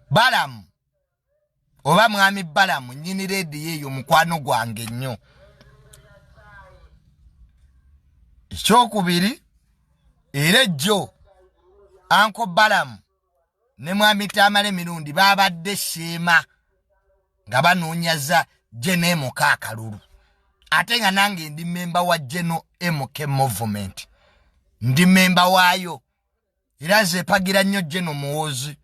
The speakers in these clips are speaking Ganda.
Balamu oba mwami Balamu nyini redi yeyo mukwano gwange nnyo. Ekyokubiri era jjo Anko Balamu ne mwami Tamale Mirundi babadde Sheema nga banoonyaza Jene Kakalulu. Ate nga nange ndi member wa Jeno MK Movement. Ndi member waayo. Era zeepagira nnyo Jeno Muwoozi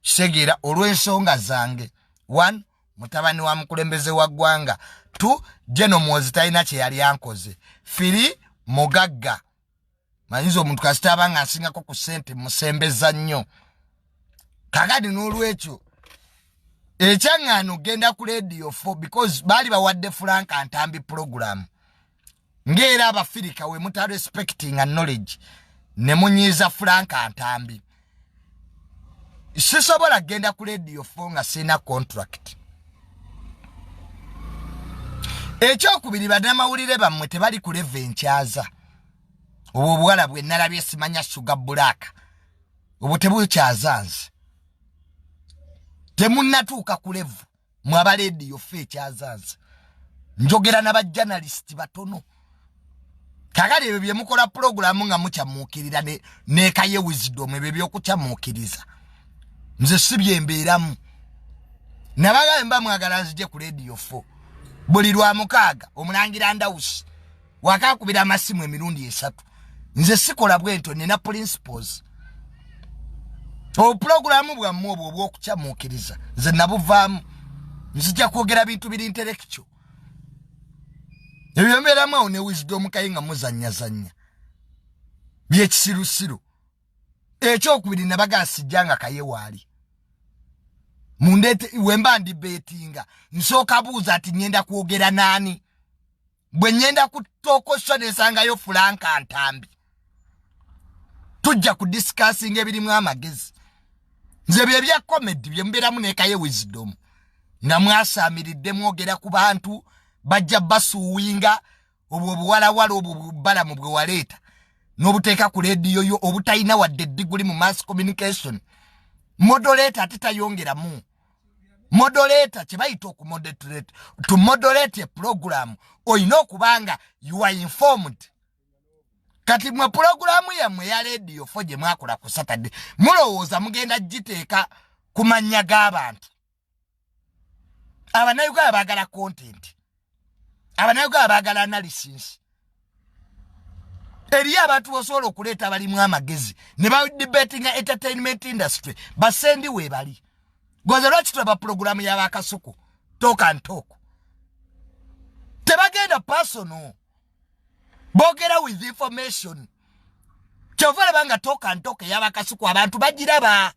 Segera olw'ensonga zange. 1. Mutabani wa mukulembeze wa ggwanga. 2. Jeno Muwoozi talina kye yali ankoze. 3. Mugagga. Manyizo omuntu kasita abanga asingako ku sente musembeza nnyo. Kakati n'olwekyo ekyangano genda ku radio 4 because bali bawadde Frank Antambi program. Ngera abafirika we muta respecting and knowledge ne munyiza Frank Antambi. Sisobola genda ku radio 4 nga sina contract. Ekyokubiri bannamawulire bammwe tebali ku level enkyaza. Obwo bwala bwe nalabye simanya Sugar Black. Obwo tebukyazanze. Temunnatuuka ku level mwaba radio fe ekyazanze. Njogera n'abajournalist batono. Kakati ebyo bye mukola program nga mukyamuukirira ne Kaye Wisdom ebyo by'okukyamuukiriza. Nze sibyembeeramu. Nabagamba mwagala nzije ku radio 4. Buli lwa mukaaga omulangira Ndawusi wakakubira amasimu emirundi 3. Nze sikola bwento nina principles. Programu bwammwe obwo obw'okukyamuukiriza nze nabuvaamu. Nzija kwogera bintu biri intellectual. Ebyo mbeeramu awo ne Wisdom Kaye nga muzannyazannya byekisirusiru. Ekyokubiri nabaga sijjanga Kaye waali. Mundete wemba ndi betinga nsooka buuza ati nyenda kwogera nani. Bwe nyenda kutokosha nesangayo Frank Antambi. Tujja ku discussing ebirimu amagezi. Nze bye bya comedy bye mbeeramu ne Kaye Wisdom. Nga mwasaamiridde mwogera ku bantu bajja basuwinga obwo buwalawala obwo Balamu bwe waleeta. N'obuteeka ku radio yo obutayina wadde degree mu mass communication. Moderator atitayongeramu. Moderator kyebayita okumoderate. To moderate a program oyina okubanga you are informed. Kati mwe programu yammwe ya radio 4 gye mwakola ku Saturday mulowooza mugenda giteeka ku mannya g'abantu. Abanayuganda baagala content. Abanayuganda baagala analysis. Eriya abantu osobola okuleeta abalimu amagezi ne ba debating entertainment industry basendi we bali. Gwaza lwaki tulaba programu y'abakasuku talk and talk. Tebagenda personal. Bogera with information. Kyovale banga talk and talk y'abakasuku abantu bagiraba.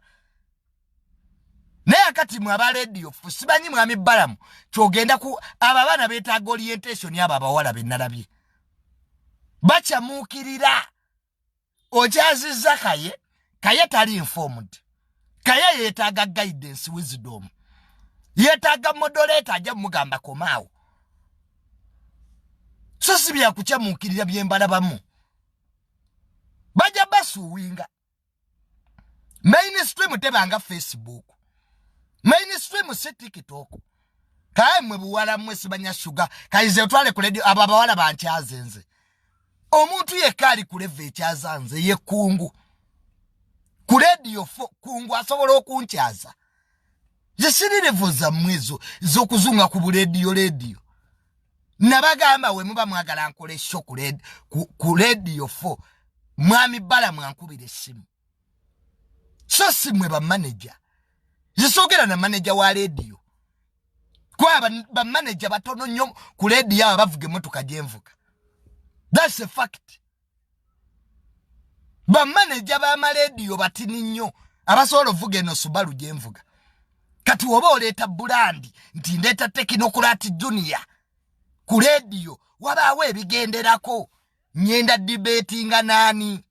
Naye akati mwe aba radio sibanyi mwami Balamu kyogenda ku abaana beetaaga orientation y'abo abawala be nalabye. Bachamuukirira okyazizza Kaye tali informed. Kaye yeetaaga guidance wisdom. Yeetaaga moderator ajja mugamba komaawo. So si bya kuchamuukirira byembalabamu. Bajja basuwinga. Mainstream tebanga Facebook. Mainstream si TikTok. Kaye mwe buwala mwe sibanya Sugar. Kayize otwale ku radio abawala bankyazenze. Omuntu yekali ku level ekyazanze ye kungu. Ku radio 4 kungu asobola okunkyaza. Zisiri level za mwezo z'okuzunga ku radio. Nabagamba we muba mwagala nkole show ku radio 4 mwami Balamu ankubira essimu. So si mwe ba manager. Zisogera na manager wa radio. Kwa ba manager batono nnyo ku radio aba bavuga emmotoka gyenvuga. That's a fact. Ba manager ba radio batini nnyo abasobola ovuga eno Subaru gyenvuga. Kati oba oleeta Bulandi nti ndeeta Technocrat Junior ku radio wabaawo ebigenderako nyenda debatinga nani.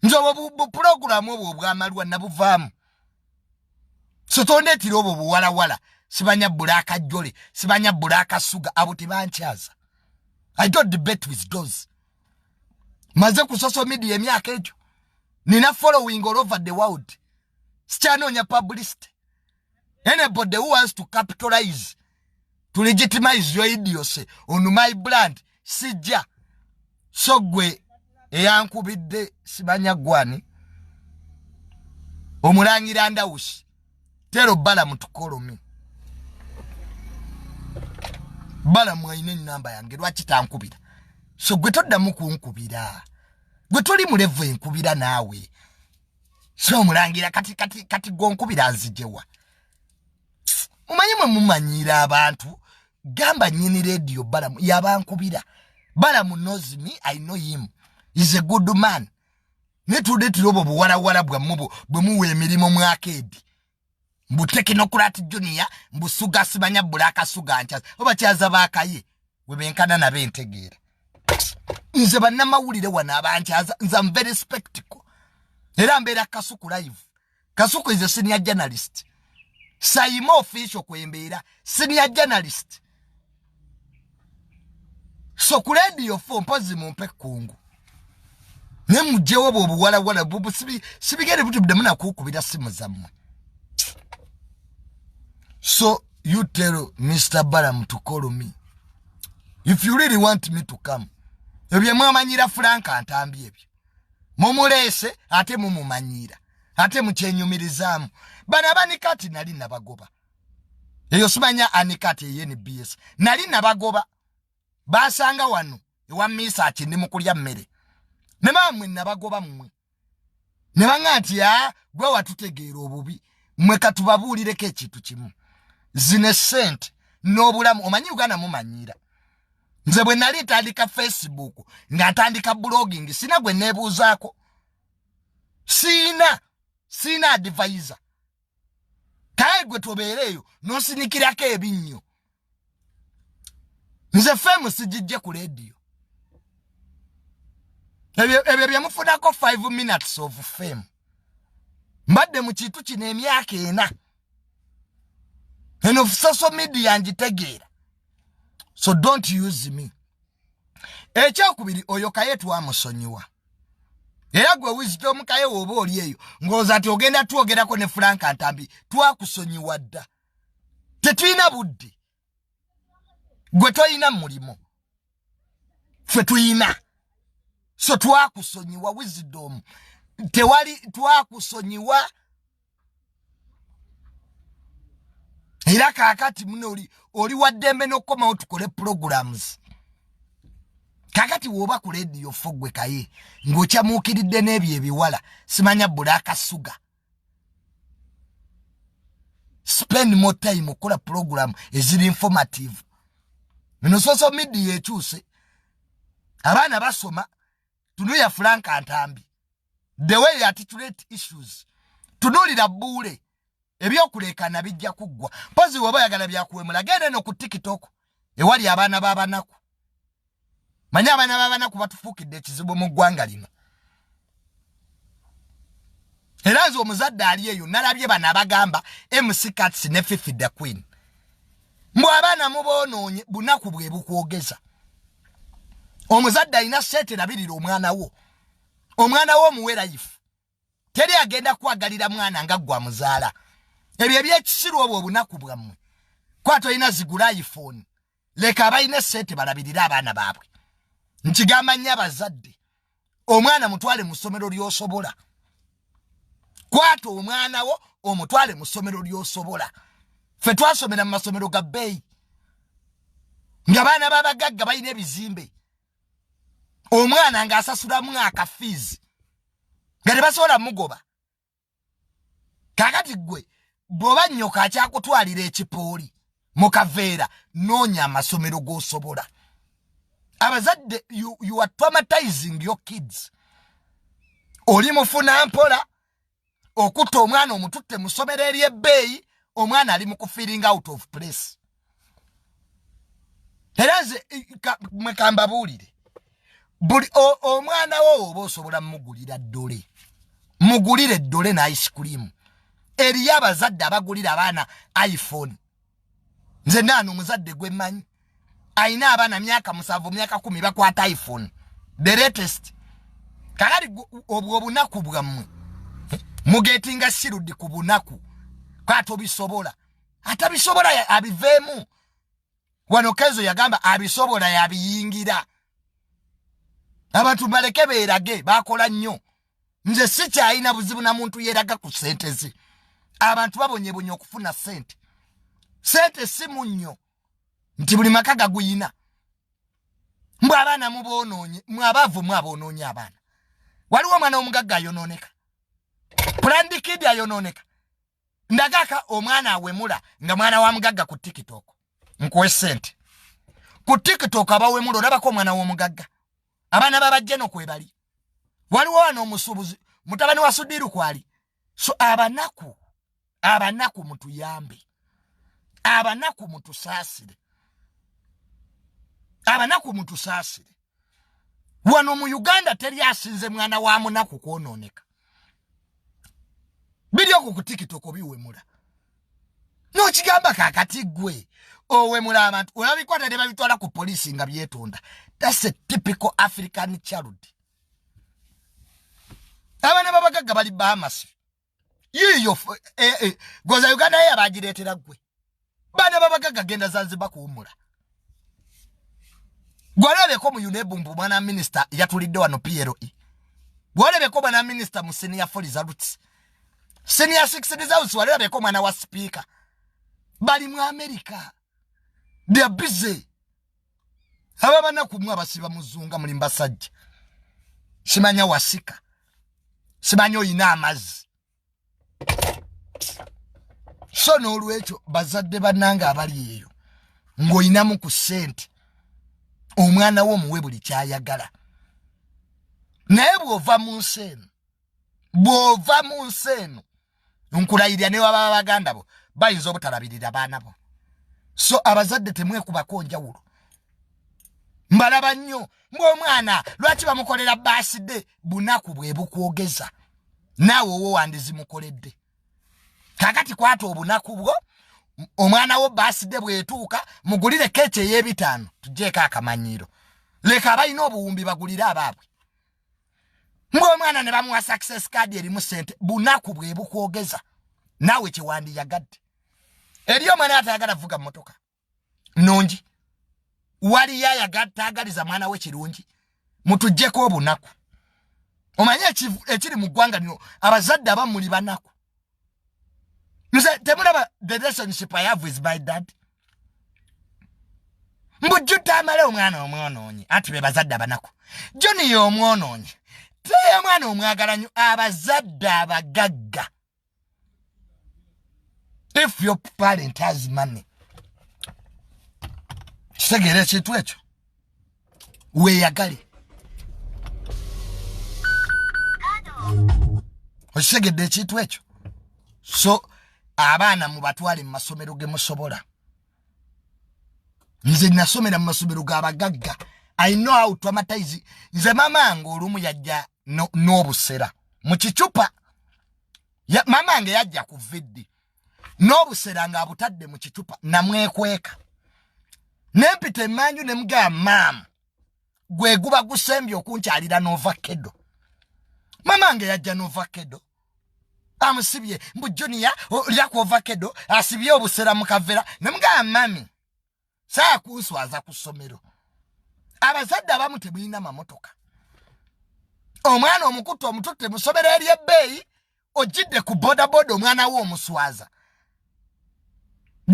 Nze obwo program obwo bwamalwa nabuvaamu. So tondeetira obwo buwalawala sibanya Bulaka Jole sibanya Bulaka Sugar abo tebankyaza. I don't debate with those. Maze ku social media emyaka egyo. Nina following all over the world. Sikyanonya publicity. Anybody who wants to capitalize, to legitimize your idiocy on my brand, sijja. So gwe eyankubidde sibanya gwani. Omulangira Ndawusi. Tero Balamu tukolomi. Balamu ayine namba yange lwaki tankubira. So gwe toddamu kunkubira. Gwe toli mu level enkubira naawe. So mulangira kati gonkubira nzijewa. Mumanyimwe mumanyira abantu gamba nyini radio Balamu yabankubira. Balamu knows me, I know him. He's a good man. Netude tulobo buwala bwa mubo bwe muwe emirimu mu arcade. Mbu Technocrat Junior mbu suga sibanya bulaka suga ncha. Oba kyaza bakaye we benkana na bentegeera. Nze bannamawulire wana abankyaza nze am very spectacle. Era mbeera Kasuku live. Kasuku is a senior journalist. Saimo official kwembeera senior journalist. So ku radio phone mpozi mumpe kungu. Nemujewo obuwala bubu sibigere butu bidamuna kukubira simu zammwe. So you tell Mr. Balamu to call me. If you really want me to come. Ebye mwamanyira Frank antambye ebyo. Mumulese ate mumumanyira. Ate muchenyumirizamu. Bana banikati nali nabagoba. Eyo simanya anikati yeni BS. Nali nabagoba. Basanga wano ewa misa ndi mukulya mmere. Ne bamwe nabagoba mmwe. Ne bangati ya gwe watutegeera obubi. Mmwe katubabuulireko ekintu kimu. Zine sente n'obulamu omanyi Uganda mumanyira. Nze bwe nali tandika Facebook nga tandika blogging sina gwe nebuuzaako. Sina advisor. Kae gwe tobeereyo n'osinikirako ebinnyo. Nze femu sijijje ku radio. Ebyo byamufunako 5 minutes of fame. Mbadde mu kintu kino emyaka 4. And of social media njitegeera. So don't use me. Ekyokubiri oyo Kaye twamusonyiwa. Era gwe Wisdom Kaye woba oli eyo ngooza ati ogenda twogerako ne Frank Antambi twakusonyiwa dda. Tetulina budde. Gwe toyina mulimo. Ffe tuyina. So twakusonyiwa Wisdom. Tewali twakusonyiwa. Era kakati muno oli waddembe n'okomawo tukole programs. Kakati woba ku radio fogwe Kaye ng'okyamuukiridde n'ebyo ebiwala simanya bulaka suga. Spend more time okola program eziri informative. Mino social media ekyuse. Abaana basoma tunuya Frank Antambi. The way you articulate issues. Tunulira bule. Ebyokulekana bijja kuggwa. Pozi woba yagala byakuwemula gende no ku TikTok. Ewali abaana babanaku. Manya abaana babanaku batufuukidde ekizibu mu ggwanga lino. Era nze omuzadde ali eyo nalabye bano abagamba MC Cats ne Fifi the Queen. Mbu abaana muboonoonye bunaku bwe bukwogeza. Omuzadde alina sente labirira omwana wo. Omwana wo muwera ifu. Teri agenda kwagalira mwana nga gwa muzaala. Ebyo ebyekisiru obwo obunaku bwammwe. Kwato ina zigula iPhone. Leka abayina sente balabirira abaana baabwe. Nkigamba nnyo abazadde. Omwana mutwale mu ssomero ly'osobola. Kwato omwana wo omutwale mu ssomero ly'osobola. Ffe twasomera mu masomero ga bbeeyi. Ng'abaana b'abagagga balina ebizimbe. Omwana ng'asasulamu akafiizi. Nga tebasobola mugoba. Kakati gwe bw'oba nnyoka akyakutwalira ekipooli mu kaveera noonya amasomero g'osobola. Abazadde you are traumatizing your kids. Oli mufuna mpola okutta omwana omututte mu ssomero ery'ebbeeyi omwana ali mu kufiiringa out of place. Era nze mwekamba buulire. Buli omwana wo oba osobola mugulira ddole. Mugulire ddole na ice cream. Eriyo abazadde abagulira abaana iPhone. Nze nano omuzadde gwe mmanyi. Aina abaana myaka 7 myaka 10 bakwata iPhone. The latest. Kakati obwo obunaku bwammwe. mugetinga sirudi ku bunaku Atabisobola Atabisobola abivemu wano Kezo yagamba abisobola yabiyingira abantu Muleke beerage bakola nnyo nze sikyalina buzibu na muntu yeraga ku sente ze abantu babonyebonye okufuna sente si munnyo nti buli maka gaguyina mbwe abaana mubonoonye mwabavu mwabonoonye abaana waliwo omwana omugagga ayonooneka Planned Kid ayonooneka ndagaka omwana awemula nga mwana wa mugagga ku TikTok nkuwe sente ku TikTok abawemula olabako omwana w'omugagga abaana babajjeno kwebali waliwo wano omusubuzi mutabani wa Sudiru kwali so abanaku mutuyambe abanaku mutusaasire wano mu Uganda teri asinze mwana wa munaku kwonooneka biri oku ku TikTok obiwemula n'okigamba kaakati gwe owemula abantu olabikwata ne babitwala ku polisi nga byetonda. That's a typical African child. Abana babagagga bali Bahamas yiyo goza Uganda ye abagireetera gwe bana babagagga genda Zanzibar kuwumula gwalebeko mu UNEBumbu mwana minister yatulidde wano PLE gwalebeko mwana minister mu senior Foliza Roots senior 6 results walebeko mwana wa speaker bali mu America they are busy ababana kumwa abasiba muzunga muri Mbasajja simanya wasika simanyo ina amazi so n'olwekyo bazadde bananga abali eyo ng'oyinamu ku sente omwana wo muwe buli kyayagala naye bw'ova mu nsi eno nkulayirira ne waba baganda bo bayinza obutalabirira baana bo so abazadde temwekubako njawulo mbalaba nnyo ng'omwana lwaki bamukolera birthday bunaku bwe bukwogeza naawe owo wandizimukoledde kakati kwata obunaku bwo omwana wo birthday bwetuuka mugulire keeki ey'ebitaano tugyeko akamanyiro leka abalina obuwumbi bagulire abaabwe ng'omwana ne bamuwa success card erimu sente bunaku bwe bukwogeza naawe kyewandiyagadde eri omwana atayagala vuga mmotoka nnungi wali ayagaliza mwana we kirungi mutujjeko obunaku omanye ekiri mu ggwanga lino abazadde abamuli banaku nze temulaba the relationship I have with my dad mbujjuta amale omwana omwonoonyi ati be bazadde abanaku Johnny y'omwonoonyi teye omwana omwagala nnyo abazadde abagagga if your parent has money kitegeera ekintu ekyo weeyagale okitegedde ekintu ekyo so abaana mubatwale mu masomero ge musobola nze nasomera mu masomero g'abagagga I know how to traumatize nze mamange olumu yajja n'obusera mu kicupa mamange yajja ku viddi n'obusera ng'abutadde mu kicupa namwekweka nempita emmanju ne mugamba maama gwe guba gusembye okunkyalira n'ovakedo mamange yajja n'ovakedo amusibye mbu Junior olya ku ovakedo asibye obusera mu kavera ne mugamba mami saa kunswaza ku ssomero abazadde abamu temulina mamotoka omwana omukutu omututte mu ssomero ery'ebbeeyi ojjidde ku bodaboda omwana wo omuswaza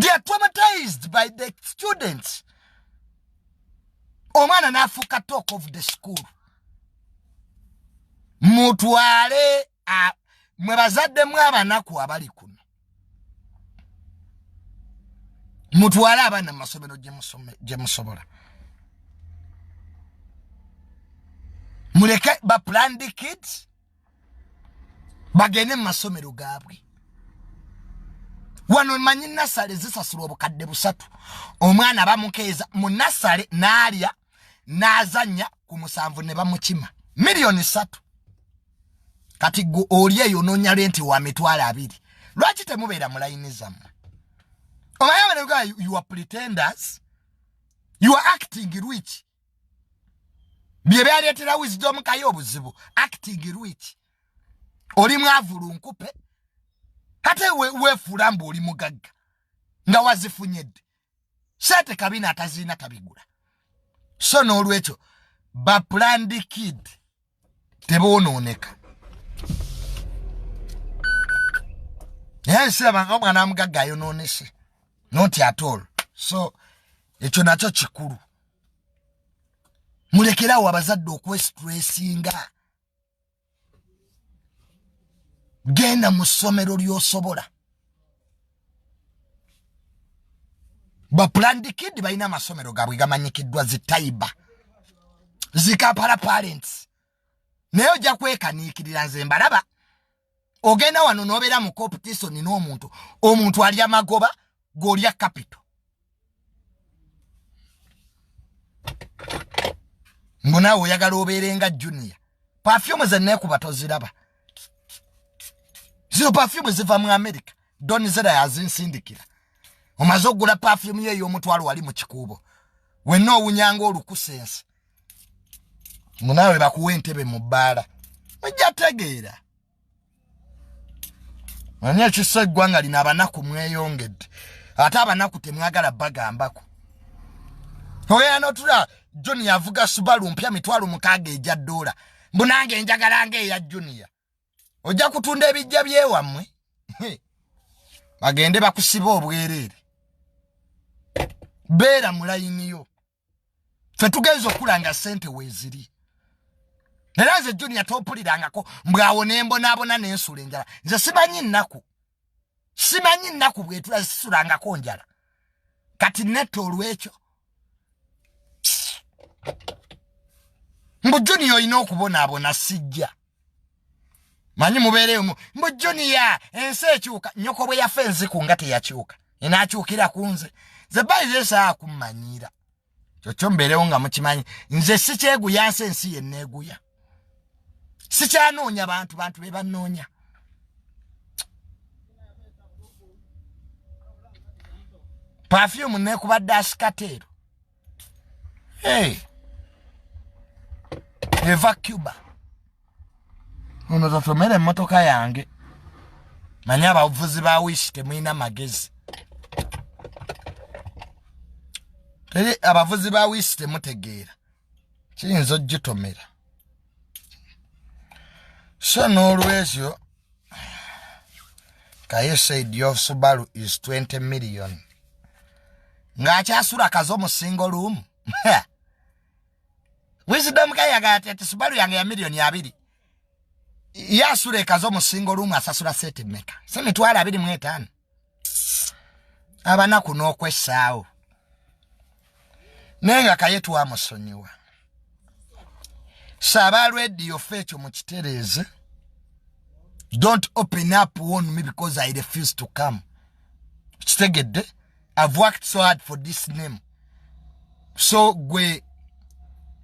they are traumatized by the students omwana n'afuuka talk of the school mutwale mwe bazadde mwe abanaku abali kuno mutwale abaana mu masomero gye musobola muleke ba Planned Kids bagende mu masomero gaabwe wano manyi nasale zisasula obukadde 3 omwana bamukeeza mu nasale n'alya n'azanya ku 7 ne bamukima miliyoni 3 kati go oli eyonoonya lenti wa mitwalo 2 lwaki temubeera mu layini zammwe omayabane you are pretenders you are acting rich bye byaleetera Wisdom Kaye obuzibu acting rich oli mwavulu nkupe ate wefuula mbu oli mugagga nga wazifunyedde sente kabina atazina tabigula so n'olwekyo ba planned kid tebonooneka sirabanga omwana mugagga ayonoonese not at all so ekyo nakyo kikulu mulekerawo abazadde okwestressinga genda mu ssomero ly'osobola ba planned kid balina amasomero gaabwe gamanyikiddwa zitaiba zikapala parents naye ojja kwekaniikirira nze mbalaba ogenda wano n'obeera mu competition n'omuntu alya magoba g'olya capital mbunaawe oyagala obeerenga junior perfume ze neekuba toziraba zino perfume ziva mu America doni zera yazinsindikira omaze okugula perfume ye ey'omutwalo wali mu kikuubo wenna owunyanga olukusensi munaawe bakuwa entebe mu bbaala ojja tegeera manya ekisa eggwanga lino abanaku mweyongedde ate abanaku temwagala bagambako oya notula Junior yavuga Subaru mpya $6,000 ejja $. Mbunange njagala eya Junior ojja kutunda ebijja byewammwe bagende bakusiba obwerere beera mu layini yo ffe tugenza okulanga sente weeziri era nze Junior tompulirangako mbwawo nembonaabona n'ensula enjala nze simanyi nnaku bwetula zisulangako njala kati netto olwekyo mbu Junior olina okubonaabona sijja manyi mubeereyo mbu Junior ensi ekyuka nyoko bwe yafa enziku nga teyakyuka enaakyukira ku nze ze bayize saa kummanyiira kyokyo mbeerewo nga mukimanyi nze sikyeguya nsi ensi yenneeguya sikyanoonya bantu be bannoonya perfume neekubadde asikateero eva Cuba ono totomere emmotoka yange manyi abavuzi ba wishi temulina magezi teri abavuzi ba wishi temutegeera kiyinza ogitomera so n'olwekyo Kaye said your Subaru is 20 million ng'akyasula kazo mu single room Wisdom Kaye agate Subaru yange ya $2,000,000 yasula ekazo mu single room asasula sente meka semitwala 25 abanaku n'okwessaawo nenga Kaye twamusonyiwa Saba radio fetch mu kitereeze don't open up on me because I refuse to come kitegedde I've worked so hard for this name so gwe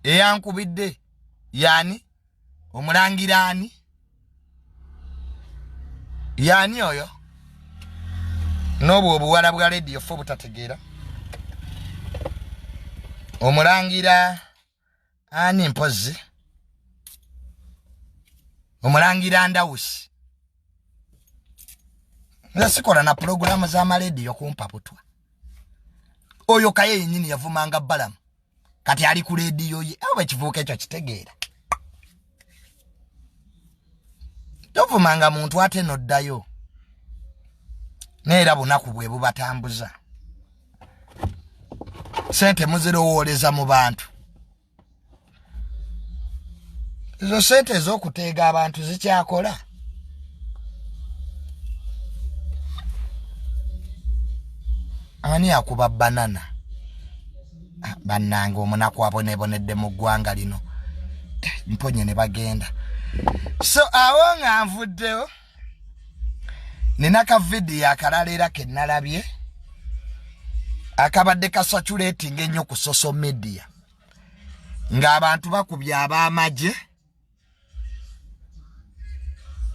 eyankubidde yani omulangirani yani oyo n'obwo obuwala bwa radio fo butategeera omulangira ani mpozi omulangira Ndawusi nasikola na programu za radio kumpa putwa oyo Kaye yennyini yavumanga balamu kati ali ku radio ye awe kivuuka ekyo kitegeera tovumanga muntu ate noddayo neera bunaku bwe bubatambuza sente muzirowooleza mu bantu ezo sente ez'okuteega abantu zikyakola ani akuba banana bannange omunaku abonebonedde mu ggwanga lino mponye ne bagenda so awo nga nvuddeyo nina ka video akalala era ke nalabye akabadde kasaturating ennyo ku social media ng'abantu bakubya ab'amagye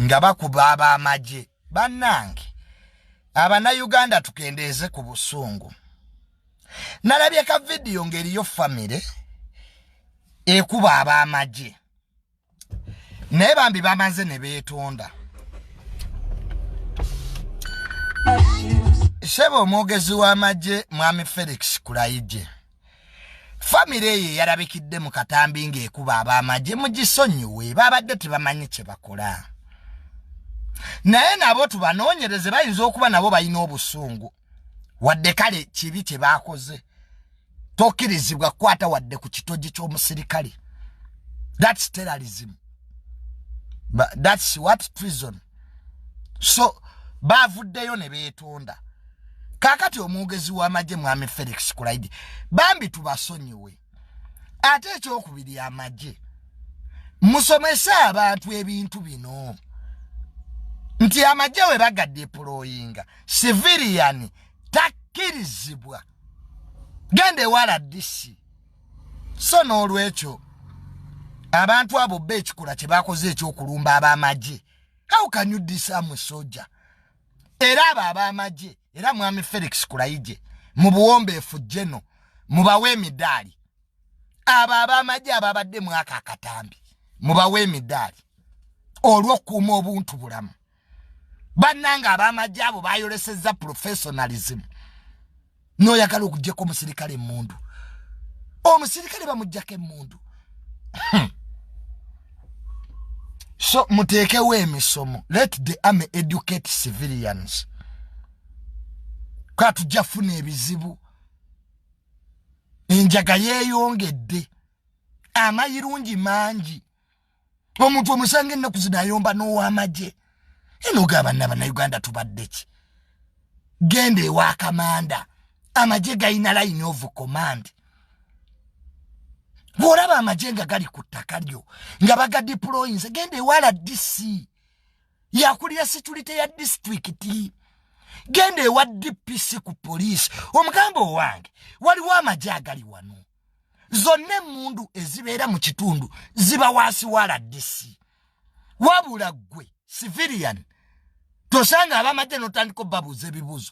nga bakuba ab'amagye bannange Abannayuganda tukendeeze ku busungu nalabye ka video ng'eriyo family ekuba ab'amagye naye bambi bamaze ne beetonda Sebo omwogezi w'amagye mwami Felix Kulayigye. Family ye yarabikidde mu katambi ng'ekuba ab'amagye mugisonyiwe babadde tebamanyi kye bakola. Naye nabo tubanoonyereze bayinza okuba nabo balina obusungu. Wadde kale kibi kye baakoze. Tokkirizibwa kukwata wadde ku kitogi ky'omusirikale. That's terrorism. But that's what treason. So bavuddeyo ne beetonda. Kakati omwogezi w'amagye mwami Felix Kulayigye bambi tubasonyiwe. Ate ekyokubiri amagye musomese abantu ebintu bino nti amagye we bagadeployinga civilian takkirizibwa gende wala disi. So n'olwekyo abantu abo b'ekikola kye bakoze ekyokulumba ab'amagye. How can you disarm a soldier? Era ab'amagye era mwami Felix Kulayigye mu buwombeefu jeno mubawe emidaali. Ab'amagye ababadde mwaka akatambi mubawe emidaali olw'okukuuma obuntu bulamu. Bannanga ab'amagye abo bayolesezza professionalism. N'oyagala okuggyako omusirikale emmundu. Omusirikale bamuggyako emmundu. So muteekewo emisomo. Let the army educate civilians. Kwa tujja funa ebizibu. Enjaga yeeyongedde. Amayirungi mangi. Omuntu omusange ennaku zino ayomba n'ow'amagye. Eno gaba Uganda tubadde ki? Gende ewa kamanda. Amagye gayina line of command. Bw'olaba amagye nga gali ku ttaka lyo nga baga deployinze gende ewala DC yakulira security ya district. Gende ewa DPC ku police. Omugambo wange waliwo amagye agali wano. Zonna emmundu ezibeera mu kitundu ziba waasi wala DC. Wabula gwe civilian tosanga ab'amagye n'otandika babuuza ebibuuzo.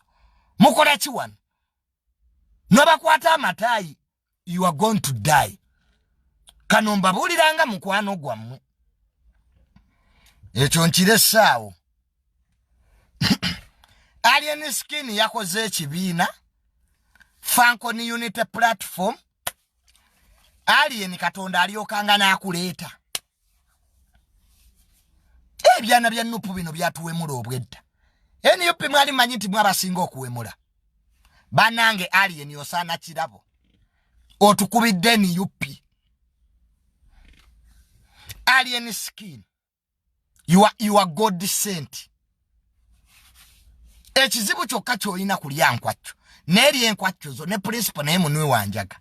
Mukola ki wano? Nobakwata amataayi. You are going to die. Kano mbabuuliranga mukwano gwammwe. Ekyo nkire essaawo. Alien Skin yakoze ekibiina. Fancon Unity Platform. Alien Katonda alyokanga n'akuleeta. Ebyana bya Nupu bino byatuwemula obwedda. NUP mwali manyi nti mwabasinga okuwemula. Banange Alien osaana kirabo. Otukubidde NUP. Alien Skin. You are God sent. Ekizibu kyokka ky'olina kulya nkwacyo. N'eri enkwacyo zo ne principal naye munwe wanjaga.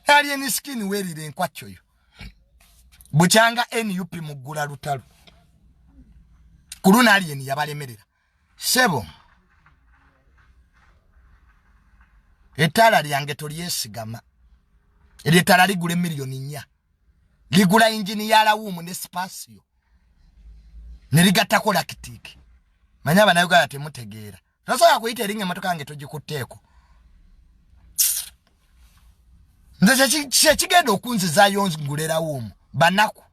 Alien Skin weerire enkwacyo yo. Bukyanga NUP muggula lutalo. Kuluna Alien yabalemerera. Sebo. Ettala lyange tolyesigama. Ery'ettala ligula miliyoni 4. Ligula injini ya lawumu ne spasio. Neligattako lakitiki. Manya Abannayuganda temutegeera. Tosobola kuyita erinnya emmotoka yange togikutteeko. Nze kigenda okunzizaayo ngule lawumu. Banaku.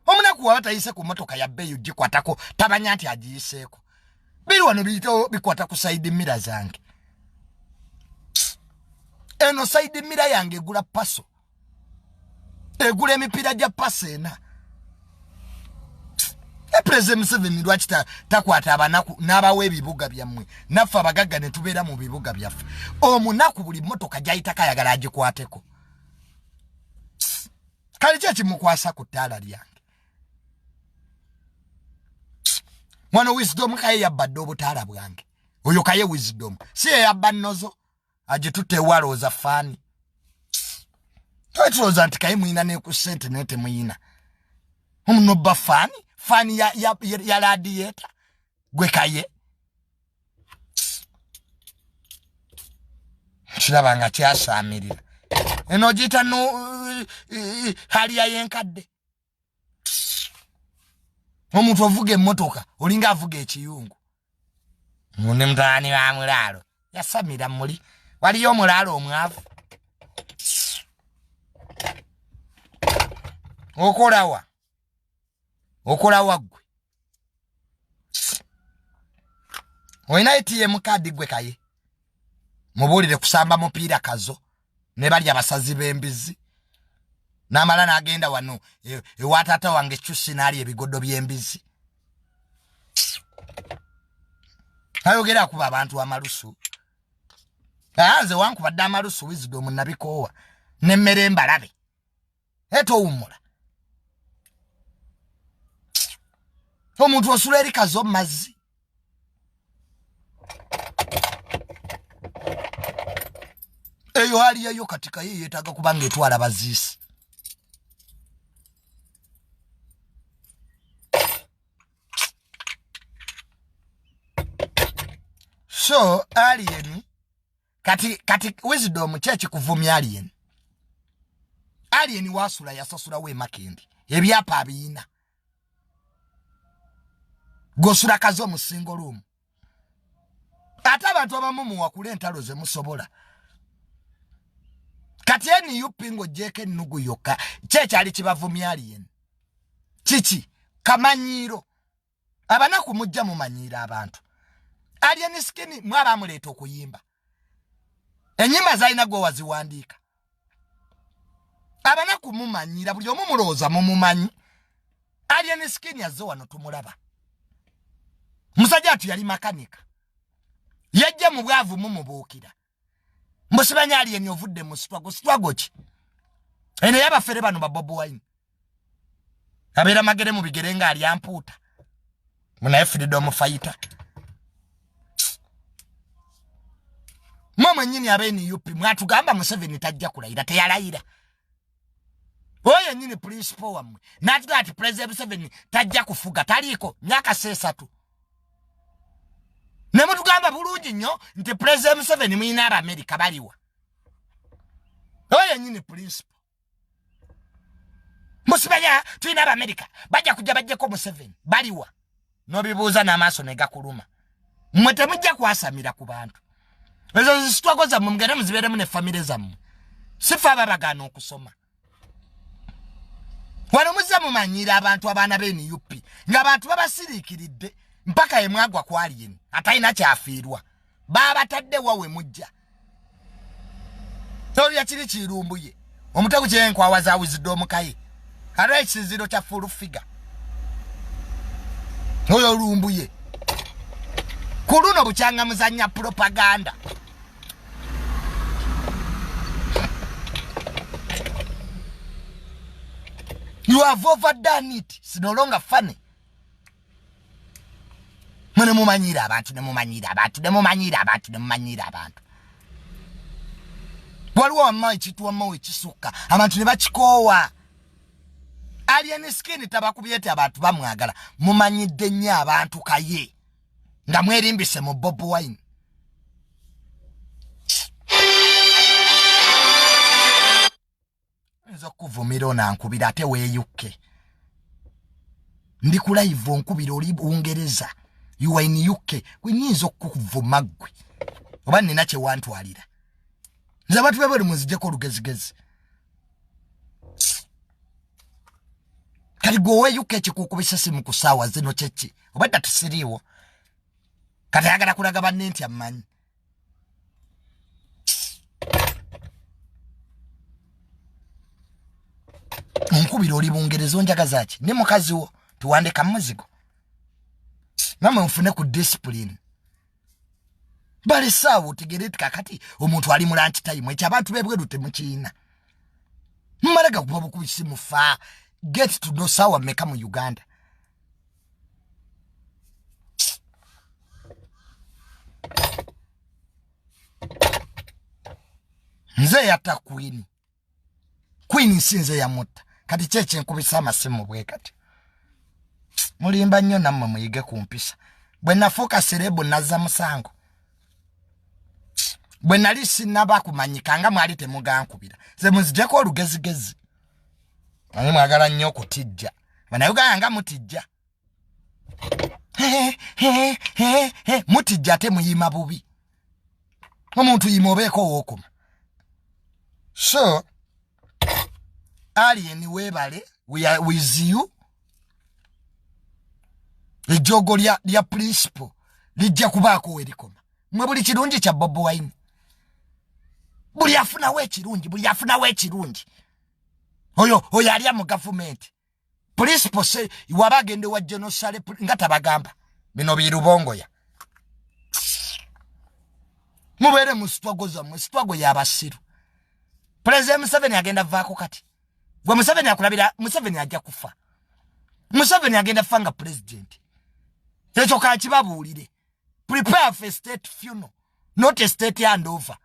Omunaku waba tayise ku mmotoka ya bbeeyi gikwatako tabanya nti agiyiseeko. Biri wano bikwata ku side mirror zange. Eno side mirror yange egula paso. Egula emipiira gya paso ena. President Museveni lwaki takwata abanaku n'abawa ebibuga byammwe naffe abagagga ne tubeera mu bibuga byaffe. Omunaku buli mmotoka gy'ayitako ayagala agikwateko. Kale ki ekimukwasa ku ttaala lyange? Wano Wisdom Kaye yabbadde obutaala bwange. Oyo Kaye Wisdom si yabba nnozo agitutte walooza faani. Toyitulooza nti Kaye muyina ne ku ssente naye temuyina. Omunobba faani ya radiator gwe Kaye. Kiraba nga kyasaamirira. Eno giyita hali ya yenkadde. Omuntu ovuga emmotoka olinga avuga ekiyungu. Mune mutaani wa mulaalo yasamira muli. Waliyo omulaalo omwavu. Okolawa gwe. Oyina ATM card gwe Kaye. Mubulire kusamba mupiira kazo. Ne bali abasazi b'embizi. Namala n'agenda wano ewa taata wange Kyusi n'ali ebigodo by'embizi. Ayogera kuba abantu amalusu. Nze wankubadde amalusu Wisdom nabikoowa. Nemmere mbalabe. Etowummula. Omuntu osula eri kazo mazzi. Eyo aliyeyo katika ye yetaga kubanga etwala baziisi. So alien kati Wisdom chechi kuvumya alien. Alien wasula yasasula we makendi. Ebyapa abiyina. Gosula kazo mu single room. Ate abantu abamu wakule entalo ze musobola. Kati eni yupingo jeke nugu yoka. Checha alichibavumya alien. Chichi kamanyiro. Abana kumujja mu manyira abantu. Alien skini mwaba muleto kuyimba. Enyimba zaina go waziwandika. Abana kumumanyira buli omu muloza mumumanyi. Alien skini yazo wano tumulaba. Musajja atu yali makanika. Yajja mu bwavu mumubuukira. Musibanya alien ovudde mu struggle ki. Ene yabafere bano babobo wine. Abera magere mu bigerenga ali amputa. Muna freedom fighter. Mama nyini abeni yupi mwatugamba Museveni tajja kulayira teyalayira. Oyo nyini principal wamwe. Natuga ati President Museveni tajja kufuga taliko myaka 3. Nemutugamba bulungi nnyo nti President Museveni mwina aba America baliwa. Oyo nyini principal. Musibanya twina aba America bajja kujja bajjeko Museveni baliwa. Nobibuuza n'amaaso ne gakuluma. Mmwe temujja kwasamira ku bantu. Ezo zitwagoza mumugere muzibere mune family zammwe. Sifa ababagana okusoma. Wano muzza mumanyira abantu abaana b'eni yupi. Nga abantu babasiriikiridde mpaka emwagwa kwali yeni. Atayina kyafiirwa. Baba tadde wawe mujja. Tori yakiri kirumbuye. Omutego kyenkwawa za Wisdom Kaye. Ara ekiziro kya full figure. Oyo lumbuye. Kuluno bukyanga muzanya propaganda. You have overdone it. It's no longer funny. Mune mumanyira abantu nemumanyira abantu. Waliwo wamma ekitu wamma ekisuka. Abantu ne bakikoowa. Alien skin tabakubyete abantu bamwagala. Mumanyidde nnyo abantu Kaye. Nga mwerimbise mu Bob Wine. Nzo kuvumira na nkubira ate weeyukke. Ndi ku live nkubira oli Bungereza. You are in UK. Kwenyinzo kuvuma gwe. Oba nina kye wantwalira. Nze abantu bebali muzijeko lugezigezi. Kali gowe UK kikukubisa simu kusawa zino chechi. Oba tatusiriwo. Kati agala kulaga banne nti amanyi. Nkubira oli Bungereza onjagaza ki? Ne mukazi wo tuwandika muzigo. Namwe mfune ku discipline. Bali sawa utegereti kakati omuntu ali mu lunch time ekyo abantu bebweru temukiina. Mmalaga kuba bukubisi mufa. Get to know sawa meka mu Uganda. Nze yata Queen sinze ya muta. Kati cheche nkubisa amasimu bwe kati. Mulimba nnyo nammwe muyige kumpisa. Bwe nafuuka serebu nazza musango. Bwe nali sinaba kumanyika nga mwali temugankubira. Ze muzijeko olugezigezi. Ani mwagala nnyo okutijja. Banayuganga nga mutijja. Mutijja ate muyima bubi. Omuntu yima obeeko wookuma. So, alien webale, we are with you. Ejogo lya principle lijja kubaako werikoma mwe buli kirungi kya Bobi Wine buli afunawo ekirungi oyo alya mu gavumenti principal se wabagende wa genocide nga tabagamba bino birubongoya mubere mu struggle y'abasiru President Museveni agenda vaako kati gwe Museveni akulabira Museveni ajja kufa Museveni agenda fanga president ekyo kakibabuulire prepare for state funeral not a state handover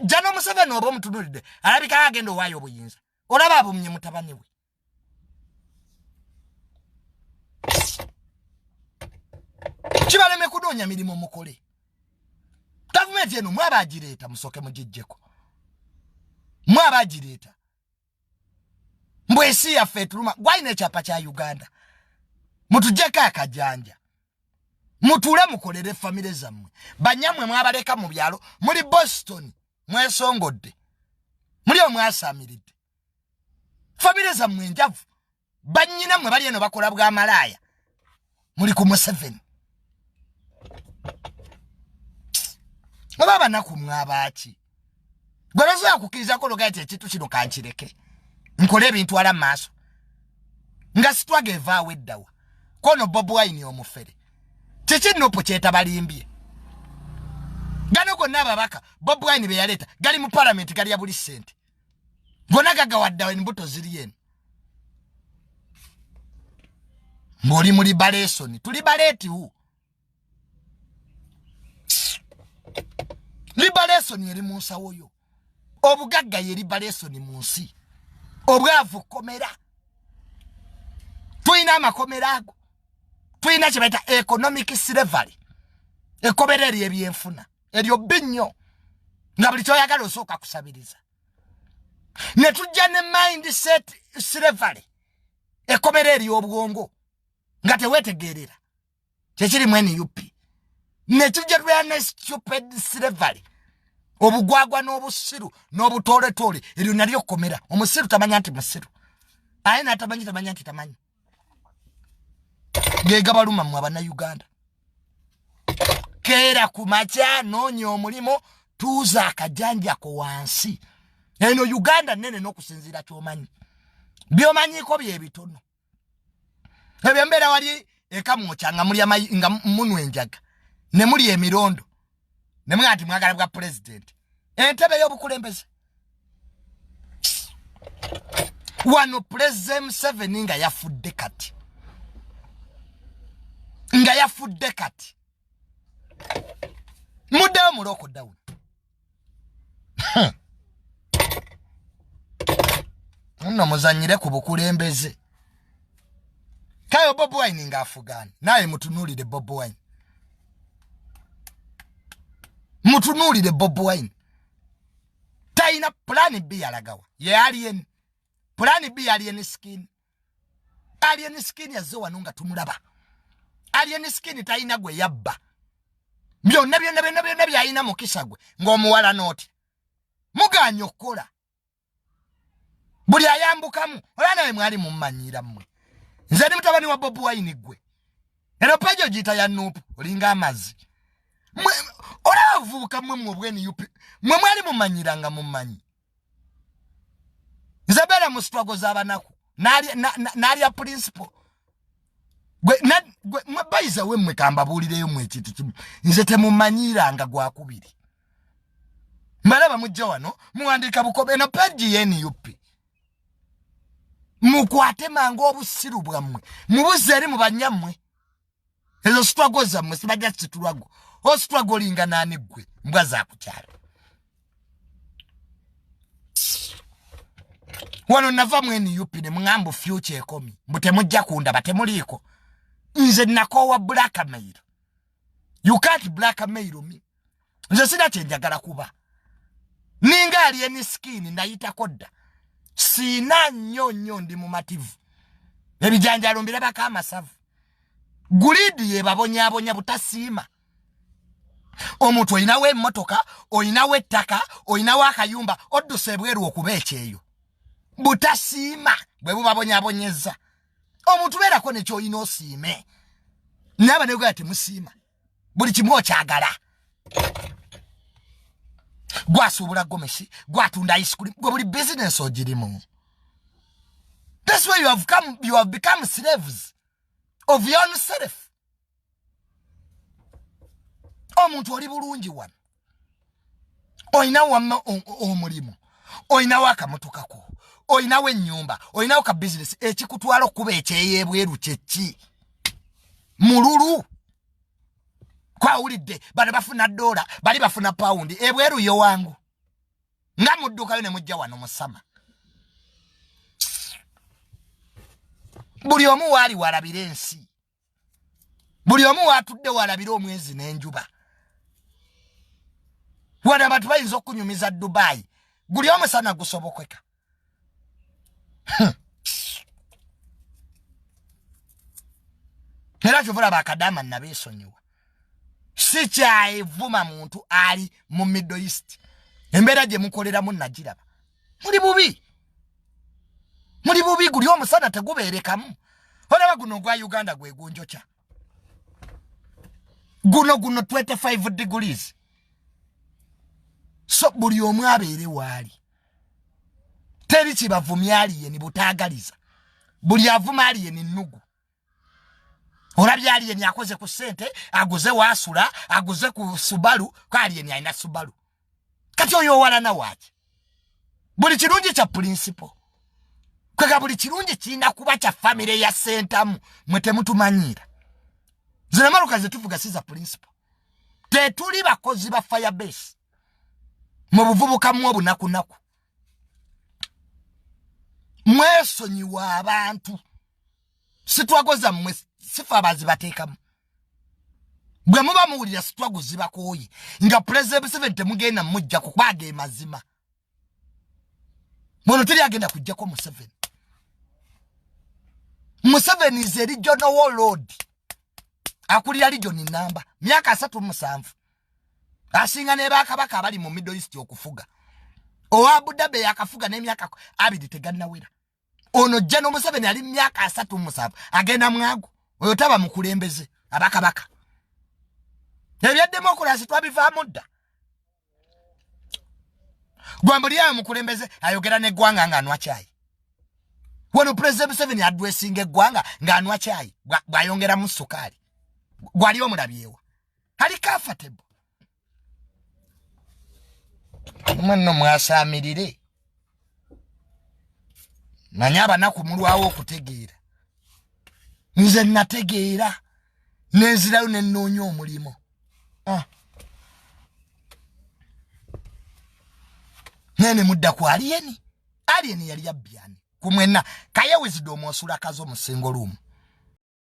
jano Museveni oba omutunulidde alabika agenda owaayo obuyinza olaba abumye mutabani we kibaleme kunoonya mirimu mukole gavumenti eno mwabagireeta musoke mugijjeko mwabagireeta mbwesi yaffe etuluma gwalina ekyapa kya Uganda mutujjeko akajanja mutuule mukolere famire zammwe banyamwe mwabaleka mu byalo muli Boston mwesongodde muli omwasamiridde famire zammwe njavu banyina mwe bali eno bakola bwa malaya muli ku Museveni baba nakumwabaki gwerezo yakukiriza ko logate ekitu kino kankireke nkole ebintu ala maaso nga sitwage vaawe eddawa kono Bobi Wine omufere kikinopo kyetabalimbye gano gonna ababaka Bobi Wine be yaleta gali mu parliament gali ya buli sente gonna gagawaddawo embuto ziri eno mboli muli balesoni tuli baleti hu liberation yeri munsa woyo obugagga yeri liberation munsi obwavu komera tuina makomera ago tuina kibeta economic slavery ekobereri ebyenfuna eryo binyo nga buli kyoyagala osooka kusabiriza ne tujja ne mindset slavery ekobereri obwongo nga tewetegerera kyekiri mwene yupi ne tujja tubeera stupid slavery obugwagwa n'obusiru n'obutooletole eryo nalyo komera omusiru tamanya nti musiru aye tamanya nti tamanyi gega baluma mwe abana Uganda keera ku makya noonya omulimo tuuza akajanja ko wansi eno Uganda nene n'okusinziira ky'omanyi by'omanyiko byebitono ebyo mbeera wali ekamwoca nga muli nga munwa enjaga ne muli emirondo ne mwati mwagala bwa president entebe y'obukulembeze wano President Museveni nga yafudde kati muddeyo muloko down nno muzanyire ku bukulembeze kayo Bobi Wine nga afugani naye mutunulire Bobi Wine Bobi Wine taina plan B yalagawa ye alien plan B alien skin yazo wanunga tumulaba alien skin taina gwe yabba byonna byayina mukisagwe ng'omuwala noti muganyo kola buli ayambukamu ola nawe mwali mummanyira mmwe nze ndi mutabani wa Bobi Wine gwe eno pajo jita ya nupu olinga amazi olavuka mmwe obweni yupi mmwe mwali mumanyiranga mummanyi nzabela mu struggle z'abanaku nali ya principal gwe mabaiza we mmwe kamba bulireyo mmwe ekintu kimu nze temumanyiranga gwakubiri mbalaba mujja wano muwandika bukobe eno page yeni yupi mukwate mango obusiru bwammwe mubuze eri mu banyammwe ezo struggle zammwe sibajja situlwago o struggle inga nani gwe mbwa za kukyala wano nava mweni yupi ne mngambo future ekomi mbute mujja kunda batemuliko nze nakowa blackmail you can't blackmail me nze sina kyenjagala kuba ninga alien skin ndayita kodda sina nnyo ndi mu mativu ebijanjalo mbiraba kama savu gulidi yebabonyabonya butasiima omuntu oyinawe emmotoka oyinawe ettaka oyinawe akayumba odduse bweru okuba ekyeyo butasiima bwe bubabonyabonyeza omuntu beerako nekyoyina osiime naba negwa temusiima buli kimu kyagala gwasuubula gomesi gwatunda ice cream gwe buli business ogirimu. That's why you have become slaves of your own self. Omuntu oli bulungi wano oyinawo omulimu oyinawo akamotoka oyinawo ennyumba oyinawo ka business ekikutwala okuba ekyeyeebweru kyeki mululu kwawulidde bano bafuna dola bali bafuna paundi ebweru yo wangu nga muddukayo ne mujja wano musama buli omu waali walabira ensi buli omu watudde walabira omwezi n'enjuba wana abantu bayinza okunyumiza Dubai guli omusana gusobokeka era kyovula bakadama nabeesonyiwa si kyayevuma muntu ali mu Middle East embeera gye mukoleramu nagiraba muli bubi guli omusana tegubeerekamu olaba guno gwa Uganda gwe gunjokya guno 25 degrees. So buli omu abeere waali teri kibavumya aliyeni butaagaliza buli avuma aliyeni nnugu olabye aliyeni akoze ku sente aguze wasula aguze ku Subaru ko aliyeni alina Subaru kati oyo walana waaki buli kirungi kya principle kwega buli kirungi kirina kuba kya family ya sentamu mwe temutumanyira zina maluka zetuvuga siza principle tetuli bakozi ba firebase mu buvubuka mu obunakunaku mwesonyiwa abantu sitwagoza mwe sifa bazibateekamu bwe muba muwulira sitwagozi bakooyi nga President 7 temugenda mujja kubaga mazima mono teri agenda kujjako mu 7 is a regional warlord akulira region namba myaka 37 asinga ne bakabaka abali mu Middle East okufuga o Abu Dhabi yakafuga n'emyaka 2 tegannawera ono jeno Museveni ali myaka 37 agenda mwago oyo taba mukulembeze abakabaka ebya demokrasi twabivaamu dda gwambuli ya mukulembeze ayogera ne gwanga nga anwa chai wano President 7 addressing eggwanga nga anwa chai bwayongera mu sukali gwali omulabyewa ali comfortable mwanno mwasamirire manyaba nakumulwawo okutegeera nze nategeera nenzirayo nenoonya omulimo nene mudda ku aliyeni yali yabyani kumwena Kaye Wisdom osula kazo musingo lumu